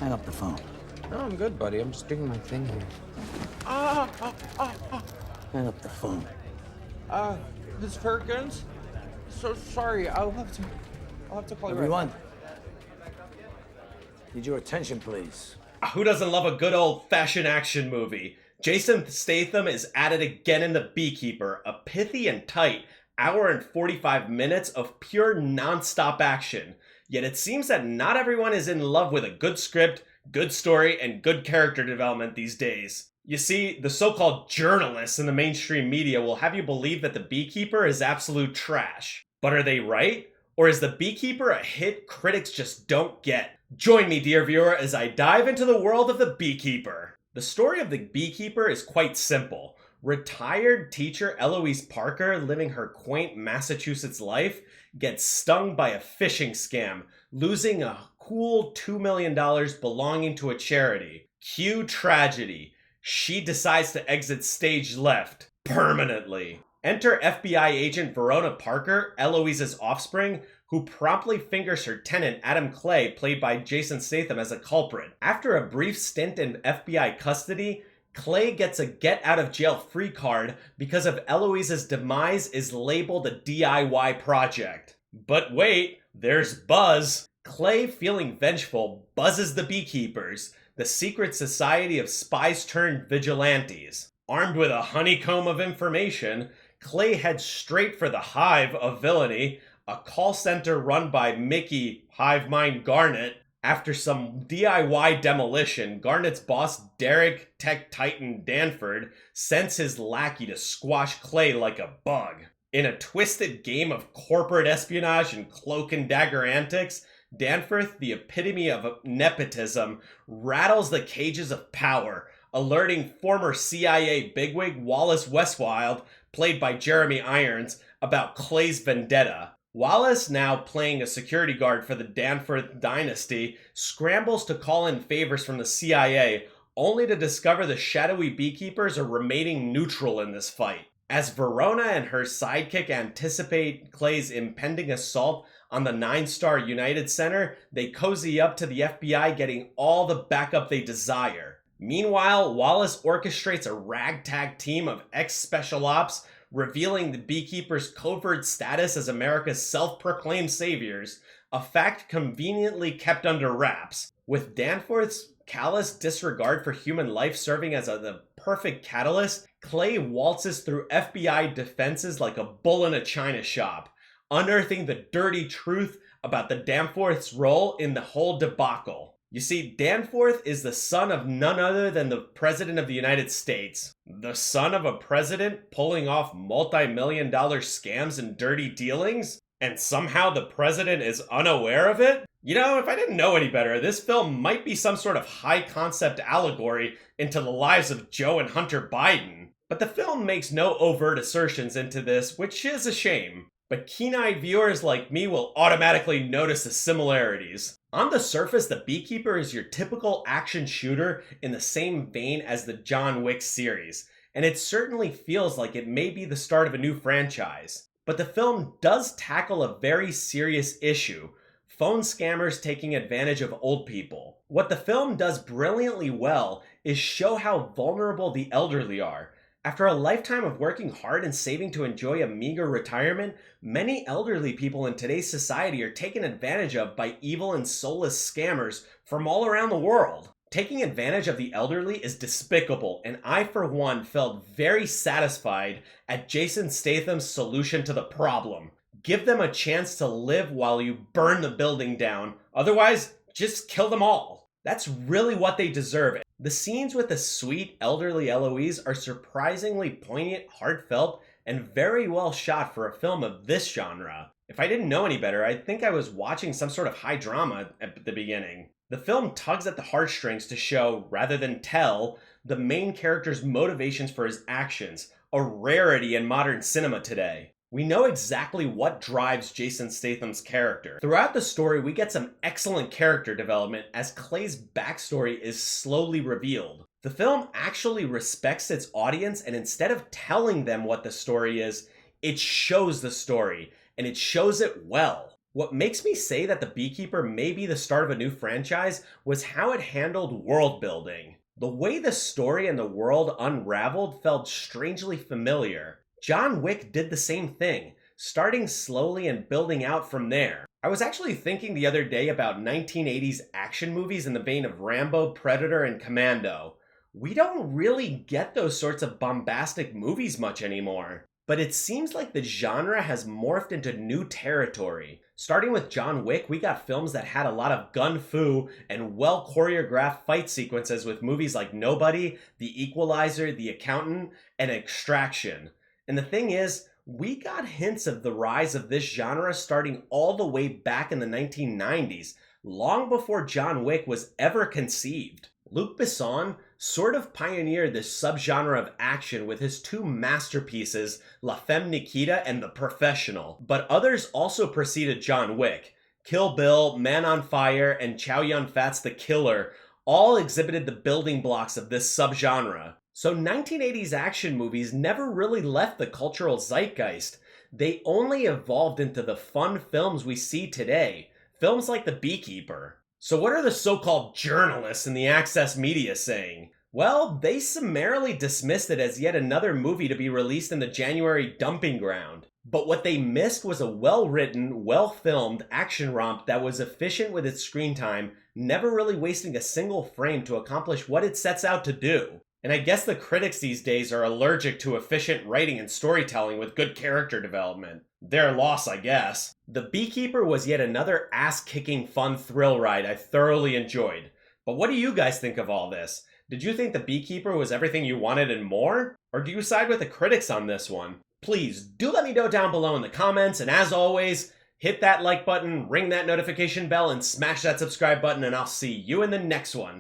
Hang up the phone. No, I'm good, buddy. I'm just doing my thing here. Hang up the phone. Miss Perkins? So sorry. I'll have to call you right Everyone, back. need your attention, please. Who doesn't love a good old-fashioned action movie? Jason Statham is at it again in The Beekeeper, a pithy and tight hour and 45 minutes of pure non-stop action. Yet it seems that not everyone is in love with a good script, good story, and good character development these days. You see, the so-called journalists in the mainstream media will have you believe that The Beekeeper is absolute trash. But are they right? Or is The Beekeeper a hit critics just don't get? Join me, dear viewer, as I dive into the world of The Beekeeper. The story of The Beekeeper is quite simple. Retired teacher Eloise Parker, living her quaint Massachusetts life, gets stung by a phishing scam, losing a cool $2 million belonging to a charity. Cue tragedy. She decides to exit stage left permanently. Enter FBI agent Verona Parker, Eloise's offspring, who promptly fingers her tenant Adam Clay, played by Jason Statham, as a culprit. After a brief stint in FBI custody, Clay gets a get-out-of-jail-free card because of Eloise's demise is labeled a DIY project. But wait, there's Buzz. Clay, feeling vengeful, buzzes the Beekeepers, the secret society of spies-turned-vigilantes. Armed with a honeycomb of information, Clay heads straight for the hive of villainy, a call center run by Mickey Hive Mind Garnett. After some DIY demolition, Garnett's boss Derek Tech Titan Danford sends his lackey to squash Clay like a bug. In a twisted game of corporate espionage and cloak and dagger antics, Danforth, the epitome of nepotism, rattles the cages of power, alerting former CIA bigwig Wallace Westwild, played by Jeremy Irons, about Clay's vendetta. Wallace, now playing a security guard for the Danforth dynasty, scrambles to call in favors from the CIA, only to discover the shadowy Beekeepers are remaining neutral in this fight. As Verona and her sidekick anticipate Clay's impending assault on the 9-star United Center, they cozy up to the FBI, getting all the backup they desire. Meanwhile, Wallace orchestrates a ragtag team of ex-special ops, revealing the Beekeepers' covert status as America's self-proclaimed saviors, a fact conveniently kept under wraps. With Danforth's callous disregard for human life serving as the perfect catalyst, Clay waltzes through FBI defenses like a bull in a china shop, unearthing the dirty truth about the Danforth's role in the whole debacle. You see, Danforth is the son of none other than the President of the United States. The son of a president pulling off multi-million-dollar scams and dirty dealings? And somehow the president is unaware of it? You know, if I didn't know any better, this film might be some sort of high-concept allegory into the lives of Joe and Hunter Biden. But the film makes no overt assertions into this, which is a shame. But keen-eyed viewers like me will automatically notice the similarities. On the surface, The Beekeeper is your typical action shooter in the same vein as the John Wick series, and it certainly feels like it may be the start of a new franchise. But the film does tackle a very serious issue: phone scammers taking advantage of old people. What the film does brilliantly well is show how vulnerable the elderly are. After a lifetime of working hard and saving to enjoy a meager retirement, many elderly people in today's society are taken advantage of by evil and soulless scammers from all around the world. Taking advantage of the elderly is despicable, and I, for one, felt very satisfied at Jason Statham's solution to the problem. Give them a chance to live while you burn the building down. Otherwise, just kill them all. That's really what they deserve. The scenes with the sweet elderly Eloise are surprisingly poignant, heartfelt, and very well shot for a film of this genre. If I didn't know any better, I'd think I was watching some sort of high drama at the beginning. The film tugs at the heartstrings to show, rather than tell, the main character's motivations for his actions, a rarity in modern cinema today. We know exactly what drives Jason Statham's character. Throughout the story, we get some excellent character development as Clay's backstory is slowly revealed. The film actually respects its audience, and instead of telling them what the story is, it shows the story, and it shows it well. What makes me say that The Beekeeper may be the start of a new franchise was how it handled world building. The way the story and the world unraveled felt strangely familiar. John Wick did the same thing, starting slowly and building out from there. I was actually thinking the other day about 1980s action movies in the vein of Rambo, Predator, and Commando. We don't really get those sorts of bombastic movies much anymore. But it seems like the genre has morphed into new territory. Starting with John Wick, we got films that had a lot of gun fu and well choreographed fight sequences with movies like Nobody, The Equalizer, The Accountant, and Extraction. And the thing is, we got hints of the rise of this genre starting all the way back in the 1990s, long before John Wick was ever conceived. Luc Besson sort of pioneered this subgenre of action with his two masterpieces, La Femme Nikita and The Professional. But others also preceded John Wick. Kill Bill, Man on Fire, and Chow Yun-Fat's The Killer all exhibited the building blocks of this subgenre. So 1980s action movies never really left the cultural zeitgeist. They only evolved into the fun films we see today. Films like The Beekeeper. So what are the so-called journalists in the Access media saying? Well, they summarily dismissed it as yet another movie to be released in the January dumping ground. But what they missed was a well-written, well-filmed action romp that was efficient with its screen time, never really wasting a single frame to accomplish what it sets out to do. And I guess the critics these days are allergic to efficient writing and storytelling with good character development. Their loss, I guess. The Beekeeper was yet another ass-kicking fun thrill ride I thoroughly enjoyed. But what do you guys think of all this? Did you think The Beekeeper was everything you wanted and more? Or do you side with the critics on this one? Please do let me know down below in the comments, and as always, hit that like button, ring that notification bell, and smash that subscribe button, and I'll see you in the next one.